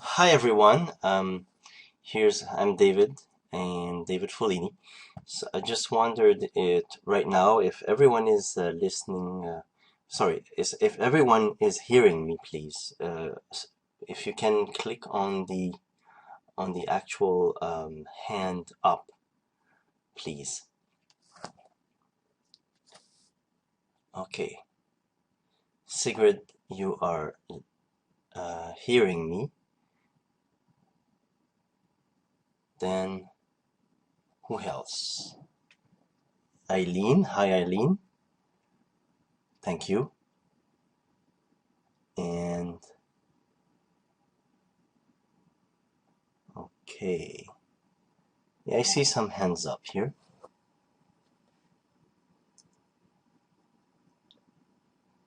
Hi everyone. I'm David and David Follini. So I just wondered it right now if everyone is listening. If everyone is hearing me, please. If you can click on the actual hand up, please. Okay, Sigrid, you are hearing me. Then who else? Eileen. Hi, Eileen. Thank you. And okay. Yeah, I see some hands up here.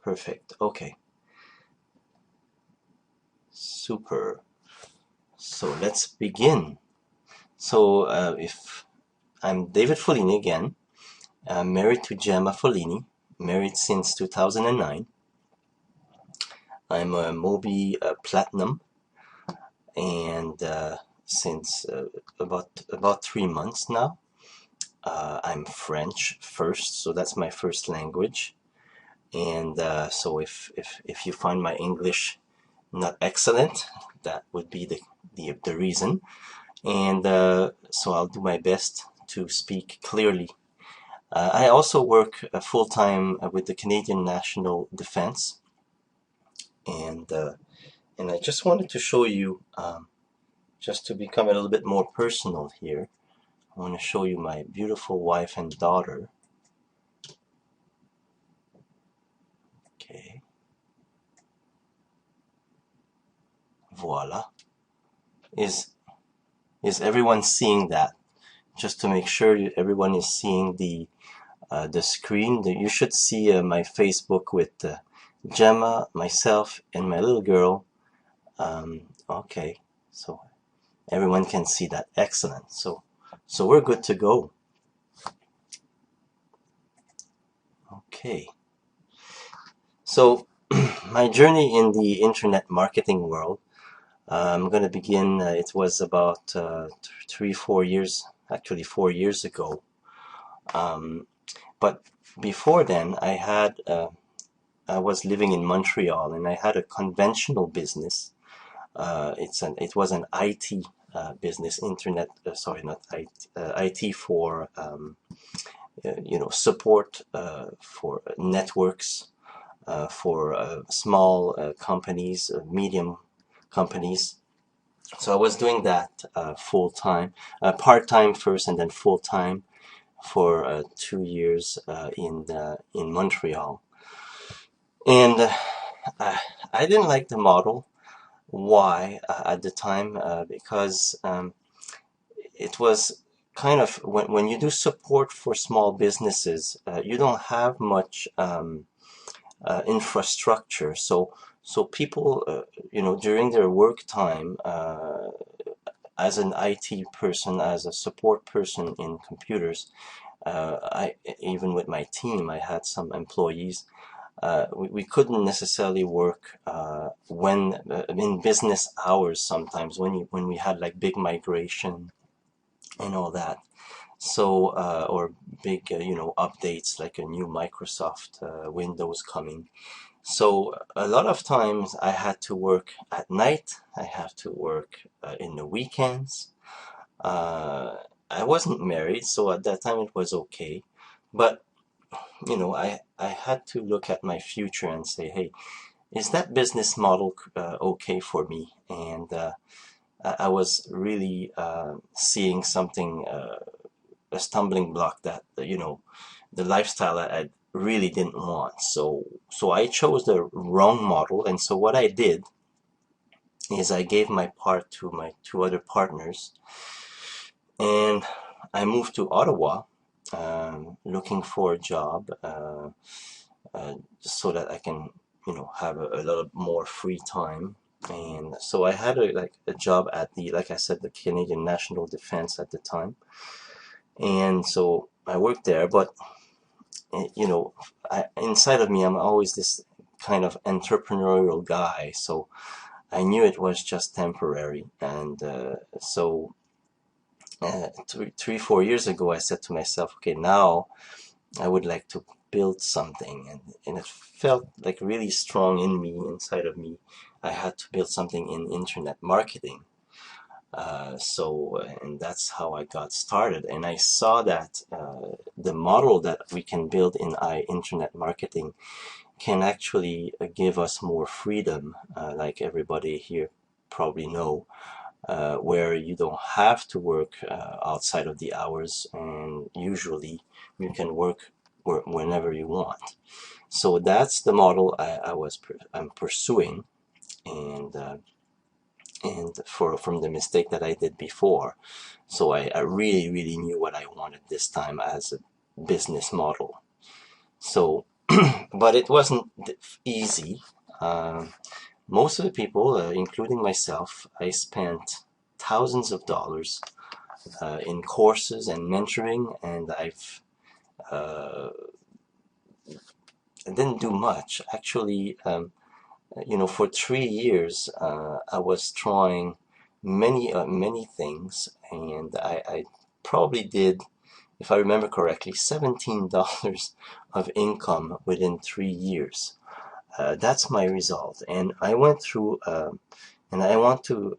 Perfect. Okay. Super. So let's begin. So if I'm David Follini again, married to Gemma Follini, married since 2009. I'm a MOBE Platinum, and since about 3 months now. I'm French first, so that's my first language. And so if you find my English not excellent, that would be the reason. And so I'll do my best to speak clearly. I also work full-time with the Canadian National Defense, and I just wanted to show you, just to become a little bit more personal here, I want to show you my beautiful wife and daughter. Okay. Voila. Is everyone seeing that? Just to make sure everyone is seeing the screen. You should see my Facebook with Gemma, myself, and my little girl. Okay, so everyone can see that. Excellent. So we're good to go. Okay. So my journey in the internet marketing world, I'm going to begin. It was about 4 years, actually 4 years ago. But before then, I was living in Montreal, and I had a conventional business. It was an IT business, internet. Sorry, not IT. IT for support for networks, for small companies, medium companies. So I was doing that full time, part time first, and then full time for 2 years in Montreal. And I didn't like the model. Why at the time? Because it was kind of when you do support for small businesses, you don't have much infrastructure. So people, during their work time, as an IT person, as a support person in computers, even with my team, I had some employees. We couldn't necessarily work when in business hours sometimes when we had like big migration and all that. So or big updates like a new Microsoft Windows coming. So a lot of times I had to work at night. I had to work in the weekends. I wasn't married, so at that time it was okay. But I had to look at my future and say, hey, is that business model okay for me? And I was really seeing something, a stumbling block that, the lifestyle I really didn't want. So I chose the wrong model. And so what I did is I gave my part to my two other partners, and I moved to Ottawa, looking for a job, just so that I can, have a little more free time. And so I had a job at like I said, the Canadian National Defense at the time. And so I worked there, but inside of me, I'm always this kind of entrepreneurial guy. So I knew it was just temporary. And so 4 years ago, I said to myself, okay, now I would like to build something. And it felt like really strong in me, inside of me. I had to build something in internet marketing. And that's how I got started. And I saw that the model that we can build in internet marketing can actually give us more freedom, like everybody here probably know, where you don't have to work outside of the hours, and usually you can work whenever you want. So that's the model I'm pursuing, and from the mistake that I did before. So I really knew what I wanted this time as a business model. So, but it wasn't easy. Most of the people, including myself, I spent thousands of dollars in courses and mentoring, and I didn't do much. Actually, for 3 years, I was trying many things, and I probably did, if I remember correctly, $17 of income within 3 years. That's my result, and I went through, and I want to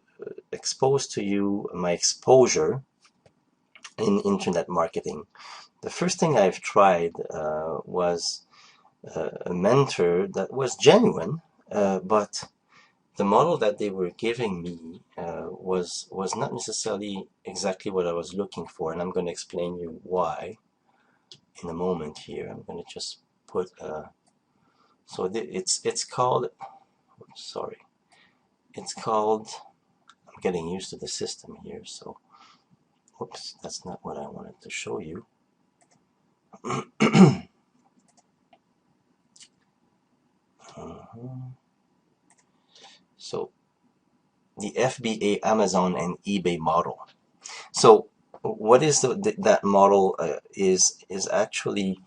expose to you my exposure in internet marketing. The first thing I've tried was a mentor that was genuine, but the model that they were giving me was not necessarily exactly what I was looking for, and I'm going to explain you why in a moment here. I'm going to just put so it's called, sorry, it's called, I'm getting used to the system here, so whoops, that's not what I wanted to show you. So the FBA, Amazon, and eBay model. So what is that model is actually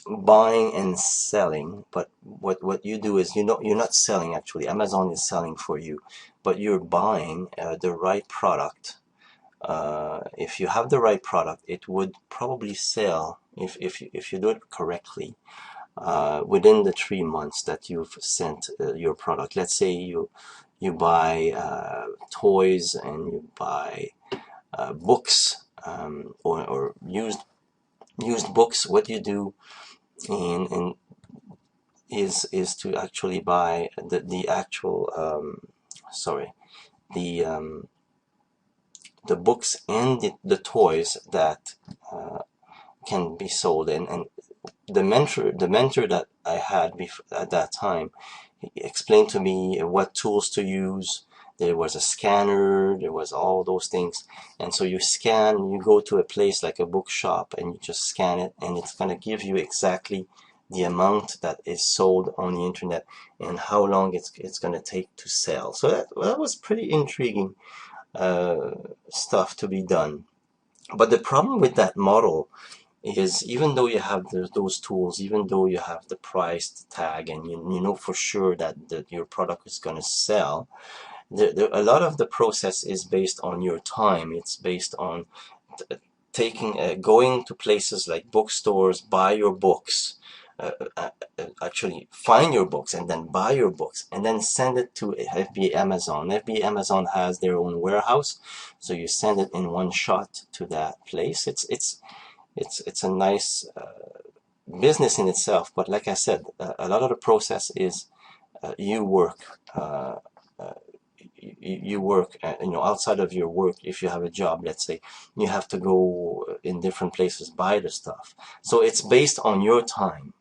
buying and selling, but what you do is you're not selling actually. Amazon is selling for you, but you're buying the right product. If you have the right product, it would probably sell if you do it correctly within the 3 months that you've sent your product. Let's say you buy toys, and you buy books, or used books. What you do in is to actually buy the actual the books and the toys that can be sold. And the mentor that I had at that time, he explained to me what tools to use. There was a scanner, there was all those things, and so you scan, you go to a place like a bookshop, and you just scan it, and it's going to give you exactly the amount that is sold on the internet and how long it's going to take to sell. So that was pretty intriguing stuff to be done. But the problem with that model is, even though you have those tools, even though you have the price tag, and you know for sure that your product is going to sell, a lot of the process is based on your time. It's based on going to places like bookstores, buy your books, actually find your books, and then buy your books, and then send it to FBA Amazon. FBA Amazon has their own warehouse, so you send it in one shot to that place. It's a nice business in itself, but like I said, a lot of the process is you work. You work, outside of your work. If you have a job, let's say, you have to go in different places, buy the stuff. So it's based on your time,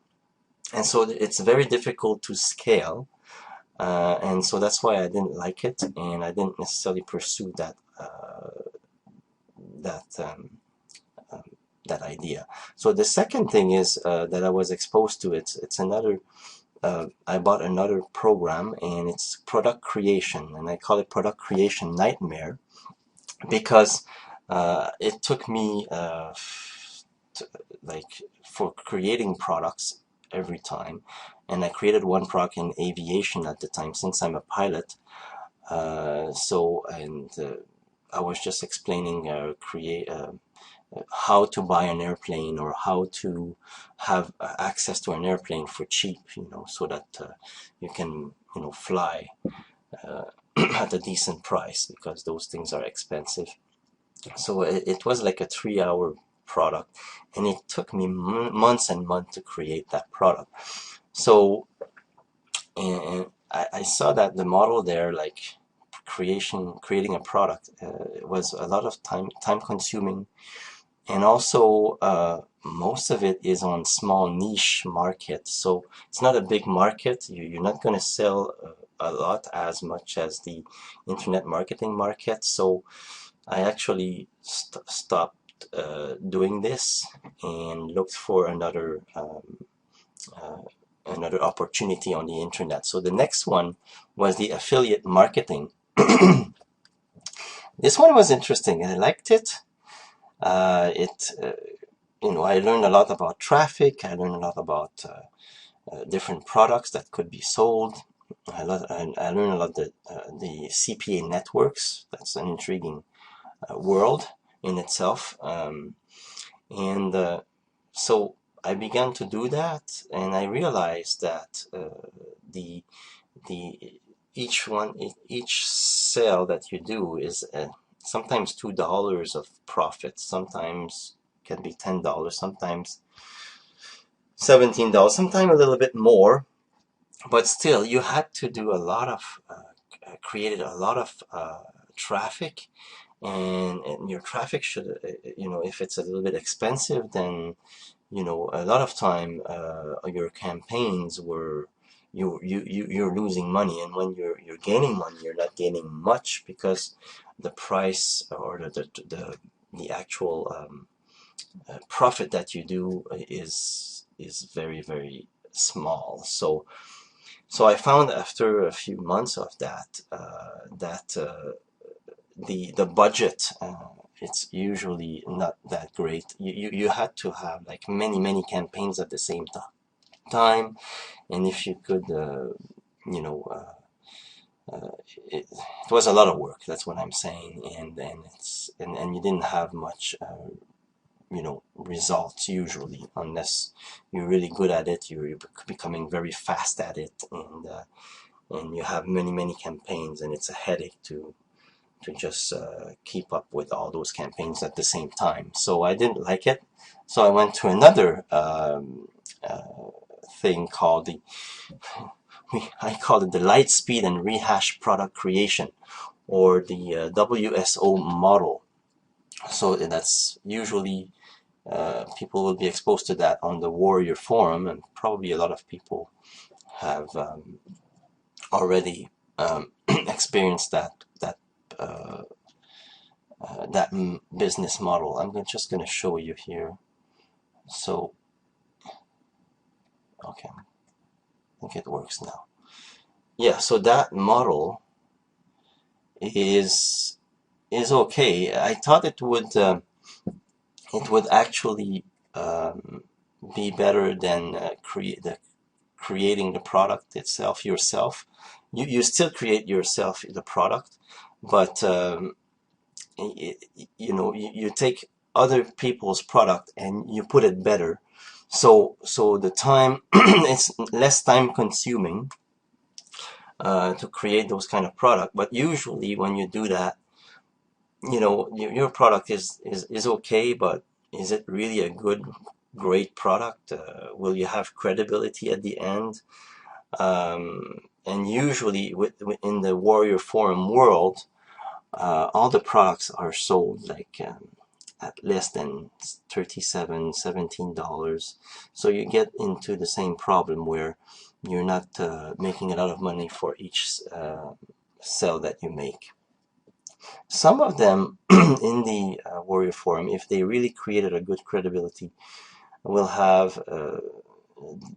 and so it's very difficult to scale. And so that's why I didn't like it, and I didn't necessarily pursue that that idea. So the second thing is that I was exposed to. It's another. I bought another program, and it's product creation, and I call it product creation nightmare, because it took me like, for creating products, every time. And I created one product in aviation at the time, since I'm a pilot. I was just explaining how to buy an airplane, or how to have access to an airplane for cheap, so that you can, fly at a decent price, because those things are expensive. So it was like a 3-hour product, and it took me months and months to create that product. So, and I saw that the model there, like creating a product, was a lot of time consuming, and also most of it is on small niche market. So it's not a big market. You're not going to sell a lot as much as the internet marketing market. So I actually stopped doing this and looked for another opportunity on the internet. So the next one was the affiliate marketing. This one was interesting. I liked it. I learned a lot about traffic. I learned a lot about different products that could be sold. I learned a lot the CPA networks. That's an intriguing world in itself. So I began to do that, and I realized that each sale that you do is sometimes $2 of profit, sometimes can be $10, sometimes $17, sometimes a little bit more, but still you had to do a lot of created a lot of traffic, and your traffic should, if it's a little bit expensive, then a lot of time your campaigns were you're losing money, and when you're gaining money, you're not gaining much, because the price, or the actual profit that you do is very, very small. So I found, after a few months of that, the budget, it's usually not that great. You had to have like many campaigns at the same time, and if you could, it was a lot of work. That's what I'm saying, and you didn't have much, results usually, unless you're really good at it. You're becoming very fast at it, and you have many campaigns, and it's a headache to just keep up with all those campaigns at the same time. So I didn't like it. So I went to another thing called I call it the light speed and rehash product creation, or the WSO model. So that's usually people will be exposed to that on the Warrior Forum, and probably a lot of people have already experienced that business model. I'm just going to show you here. So, okay, I think it works now. Yeah, so that model is okay. I thought it would actually be better than creating the product itself yourself. You still create yourself the product, but you take other people's product and you put it better. So the time it's less time consuming to create those kind of product. But usually when you do that, your product is okay, but is it really a great product? Will you have credibility at the end? And usually in the Warrior Forum world, all the products are sold like at less than $37, $17. So you get into the same problem where you're not making a lot of money for each sell that you make. Some of them in the Warrior Forum, if they really created a good credibility, will have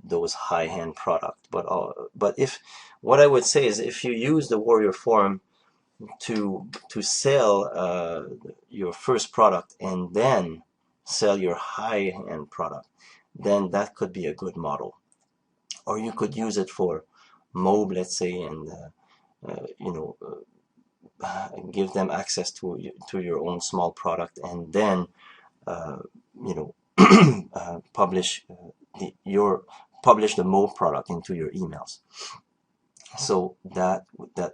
those high-end product. But if what I would say is, if you use the Warrior Forum to sell your first product and then sell your high-end product, then that could be a good model. or you could use it for MOBE, let's say, and you know, give them access to your own small product, and then you know, publish publish the MOBE product into your emails. So that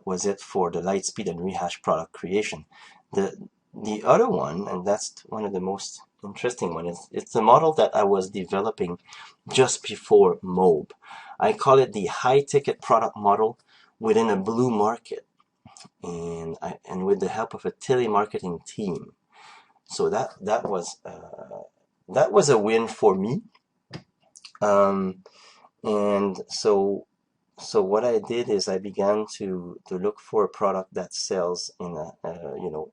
was it for the Lightspeed and Rehash product creation. The other one, and that's one of the most interesting one, is it's the model that I was developing just before MOBE. I call it the high ticket product model within a blue market, and with the help of a telemarketing team. So that was a win for me. And so what I did is I began to look for a product that sells in a you know,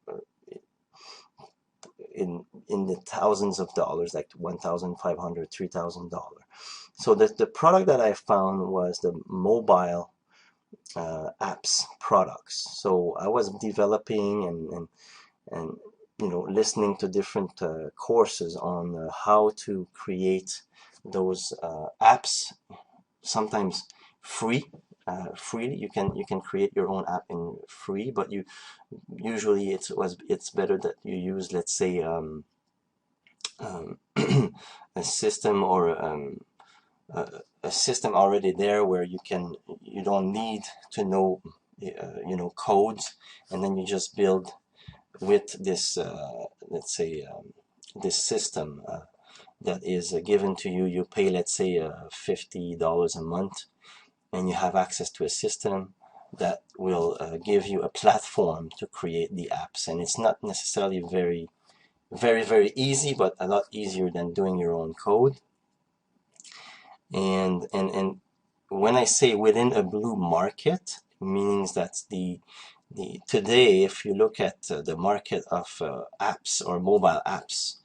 in the thousands of dollars, like $1,500, $3,000. So the product that I found was the mobile apps products. So I was developing and you know, listening to different courses on how to create those apps, sometimes free. Freely, you can create your own app in free, but usually it's better that you use, let's say, a system, or a system already there where you don't need to know you know, codes, and then you just build with this let's say this system that is given to you. You pay, let's say, $50 a month, and you have access to a system that will give you a platform to create the apps. And it's not necessarily very easy, but a lot easier than doing your own code. And when I say within a blue market, means that today, if you look at the market of apps or mobile apps,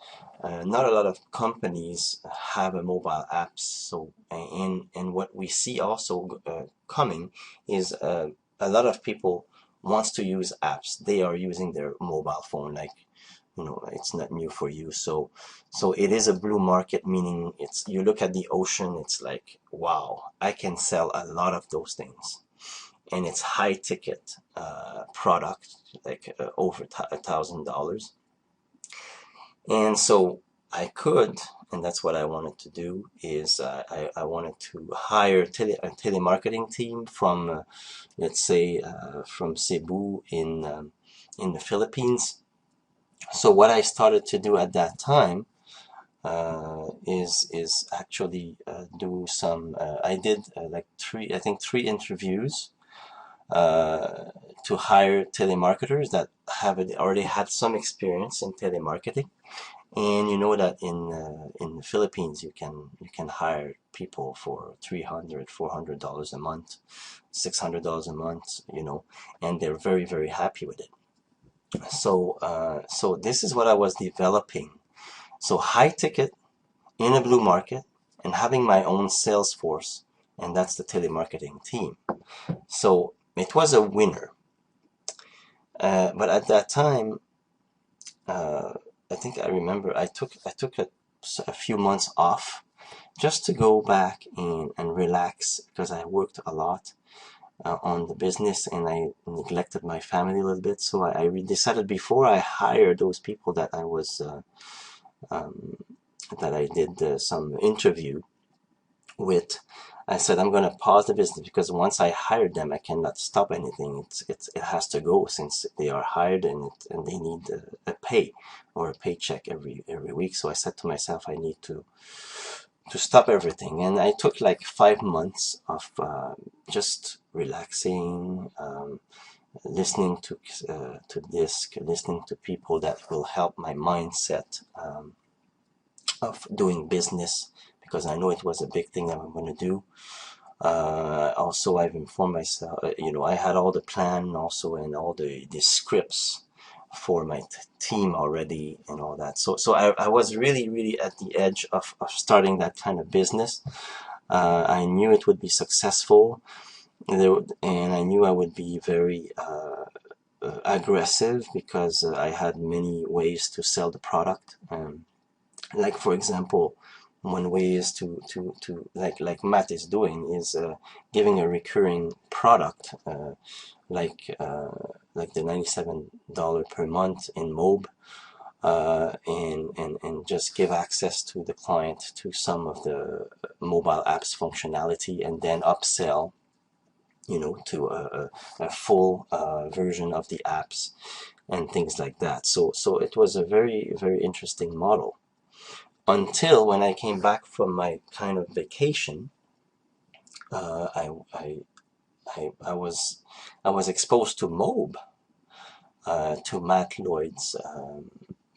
not a lot of companies have a mobile apps. So and what we see also coming is a lot of people wants to use apps. They are using their mobile phone, like, you know, it's not new for you. So it is a blue market, meaning you look at the ocean, it's like, wow, I can sell a lot of those things. And it's high ticket product, like over $1,000. And so I could, and that's what I wanted to do, is I wanted to hire a telemarketing team from, let's say, from Cebu in the Philippines. So what I started to do at that time is actually do some. I did like three interviews to hire telemarketers that already had some experience in telemarketing. And you know that in the Philippines you can hire people for $300, $400 a month, $600 a month, you know, and they're very happy with it. So so this is what I was developing. So high ticket in a blue market, and having my own sales force, and that's the telemarketing team. So it was a winner. But at that time, I think I remember I took a few months off just to go back and relax, because I worked a lot on the business, and I neglected my family a little bit. So I decided, before I hired those people that I was that I did some interview with, I said, I'm going to pause the business, because once I hired them, I cannot stop anything. It has to go, since they are hired, and they need a pay or a paycheck every week. So I said to myself, I need to stop everything. And I took like 5 months of just relaxing, listening to DISC, listening to people that will help my mindset of doing business, because I know it was a big thing that I'm going to do. Also, I've informed myself, you know, I had all the plan also, and all the scripts for my team already, and all that. So I was really at the edge of starting that kind of business. I knew it would be successful, and I knew I would be very aggressive, because I had many ways to sell the product. Like, for example, one way is to like Matt is doing, is giving a recurring product, like the $97 per month in MOBE, and just give access to the client to some of the mobile apps functionality, and then upsell, you know, to a full version of the apps and things like that. So it was a very, very interesting model, until when I came back from my kind of vacation. I was exposed to MOBE, to Matt Lloyd's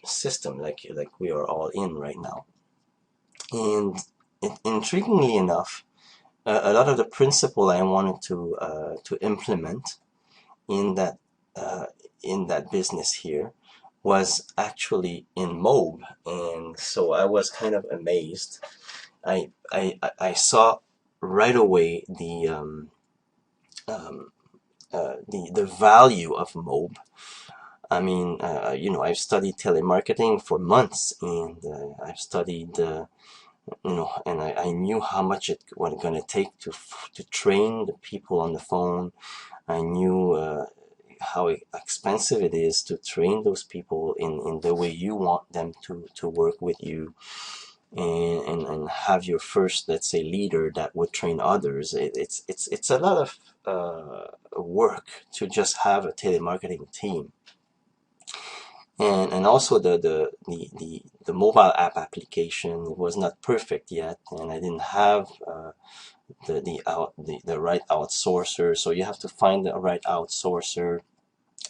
system, like we are all in right now. And intriguingly enough, a lot of the principle I wanted to implement in that business here was actually in MOBE, and so I was kind of amazed. I saw right away the value of MOBE. I mean, you know, I've studied telemarketing for months, and I've studied, you know, and I knew how much it was going to take to train the people on the phone. I knew how expensive it is to train those people in the way you want them to work with you, and have your first, let's say, leader that would train others. It's a lot of work to just have a telemarketing team. And also the mobile app application was not perfect yet, and I didn't have the right outsourcer. So you have to find the right outsourcer,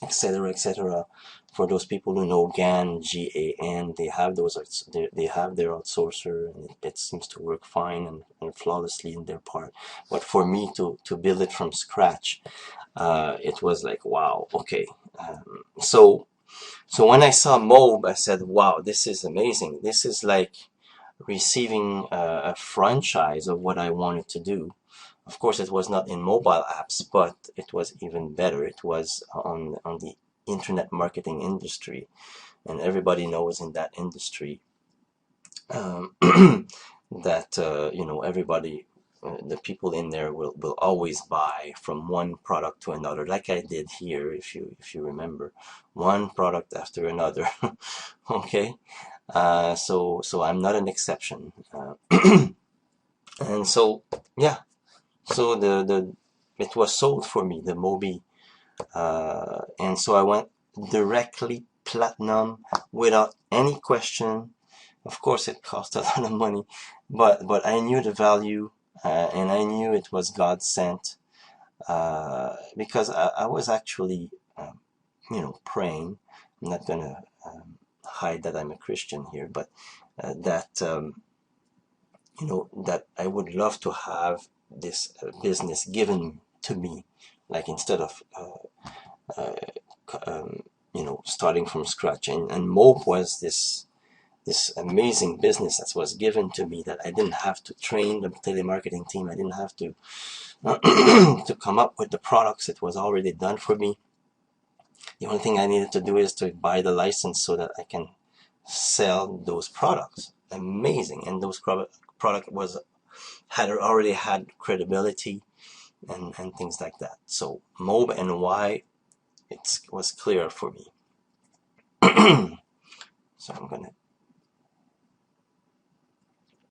etc., etc. For those people who know GAN, GAN, they have they have their outsourcer, and it seems to work fine and flawlessly in their part. But for me to build it from scratch, it was like, wow, okay. So when I saw MOBE, I said, wow, this is amazing. This is like receiving a franchise of what I wanted to do. Of course, it was not in mobile apps, but it was even better. It was on the internet marketing industry, and everybody knows in that industry that you know, everybody, the people in there will always buy from one product to another, like I did here, if you remember, one product after another. Okay, so I'm not an exception, and so yeah, so it was sold for me, the MOBE, and so I went directly platinum without any question. Of course, it cost a lot of money, but I knew the value, and I knew it was God sent, because I was actually, you know, praying. I'm not gonna hide that I'm a Christian here, but that you know, that I would love to have this business given to me, like instead of you know, starting from scratch. And MOBE was this amazing business that was given to me, that I didn't have to train the telemarketing team. I didn't have to to come up with the products. It was already done for me. The only thing I needed to do is to buy the license so that I can sell those products. Amazing. And those product had already had credibility and things like that. So MOBE and why it was clear for me. So I'm gonna